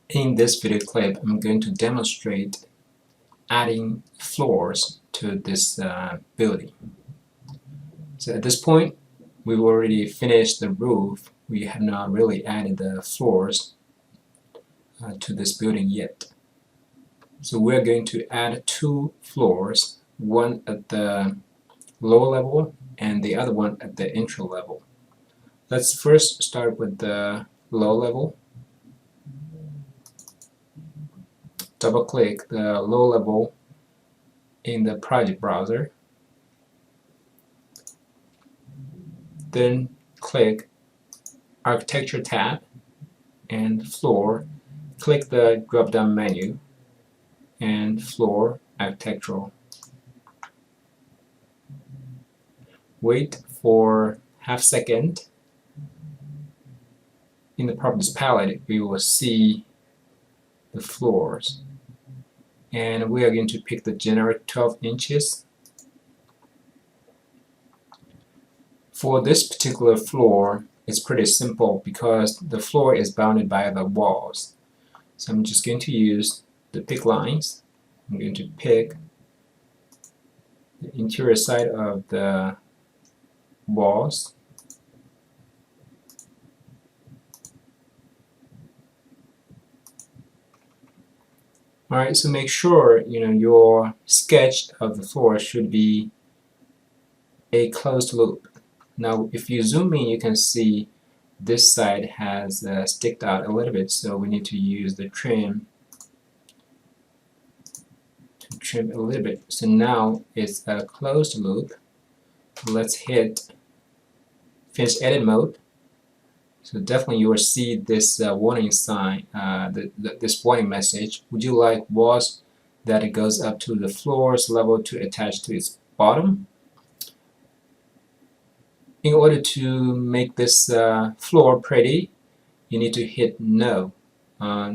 In this video clip, I'm going to demonstrate adding floors to this building. So at this point, we've already finished the roof. We have not really added the floors to this building yet. So we're going to add two floors, one at the lower level and the other one at the entry level. Let's first start with the low level. Double-click the low level in the project browser. Then click Architecture tab and Floor. Click the drop-down menu and Floor Architectural. Wait for half second. In the Properties palette, we will see the floors. And we are going to pick the generic 12 inches. For this particular floor, it's pretty simple because the floor is bounded by the walls. So I'm just going to use the pick lines. I'm going to pick the interior side of the walls. Alright, so make sure your sketch of the floor should be a closed loop. Now if you zoom in, you can see this side has sticked out a little bit, so we need to use the trim to trim a little bit. So now it's a closed loop. Let's hit finish edit mode. So definitely you will see this warning sign, this warning message. Would you like walls that it goes up to the floors level to attach to its bottom? In order to make this floor pretty, you need to hit no.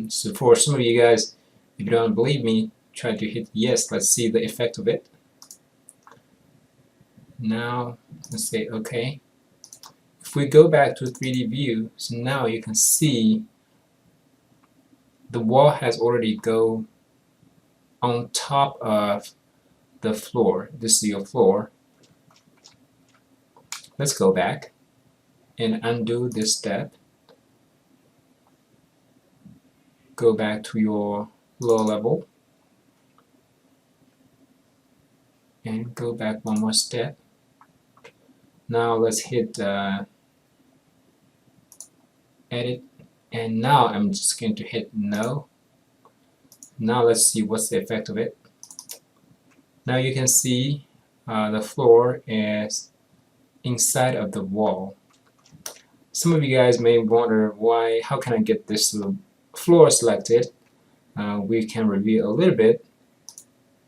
So for some of you guys, if you don't believe me, try to hit yes. Let's see the effect of it. Now let's say OK. If we go back to 3D view, so now you can see the wall has already go on top of the floor. This is your floor. Let's go back and undo this step. Go back to your lower level and go back one more step. Now let's hit edit, and now I'm just going to hit no. Now let's see what's the effect of it. Now you can see the floor is inside of the wall. Some of you guys may wonder how can I get this floor selected. We can review a little bit.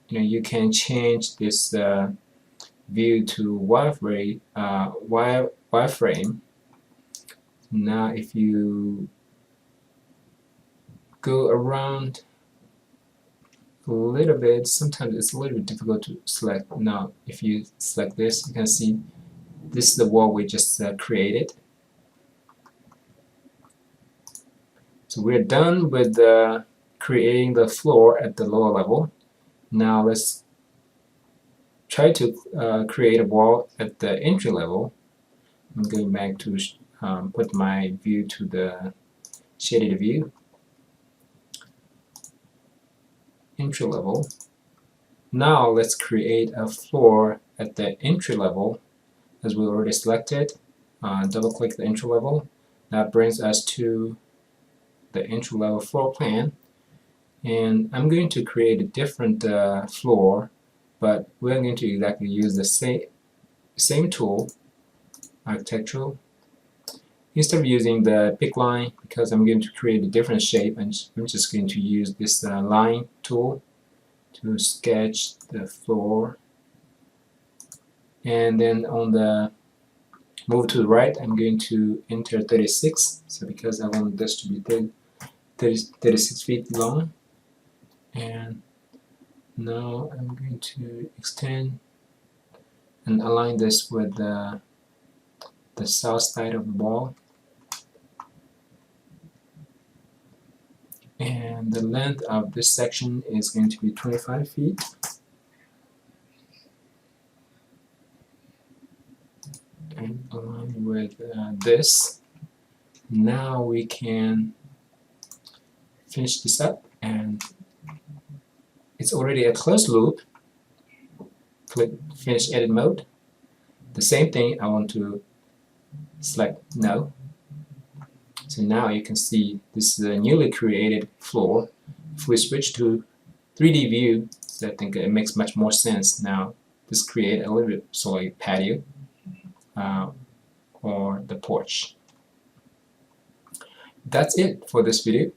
You can change this view to wireframe. Now if you go around a little bit, sometimes it's a little bit difficult to select. Now if you select this, you can see this is the wall we just created. So we're done with creating the floor at the lower level. Now let's try to create a wall at the entry level. I'm going back to put my view to the shaded view. Entry level. Now let's create a floor at the entry level, as we already selected. Double click the entry level. That brings us to the entry level floor plan, and I'm going to create a different floor, but we're going to exactly use the same tool, architectural. Instead of using the pick line, because I'm going to create a different shape, and I'm just going to use this line tool to sketch the floor. And then on the move to the right, I'm going to enter 36. So because I want this to be 36 feet long. And now I'm going to extend and align this with the south side of the wall. and the length of this section is going to be 25 feet. And along with this, now we can finish this up, and it's already a closed loop. Click Finish Edit Mode. The same thing, I want to select No. So now you can see this is a newly created floor. If we switch to 3D view, so I think it makes much more sense now. Just create a little bit, so like patio or the porch. That's it for this video.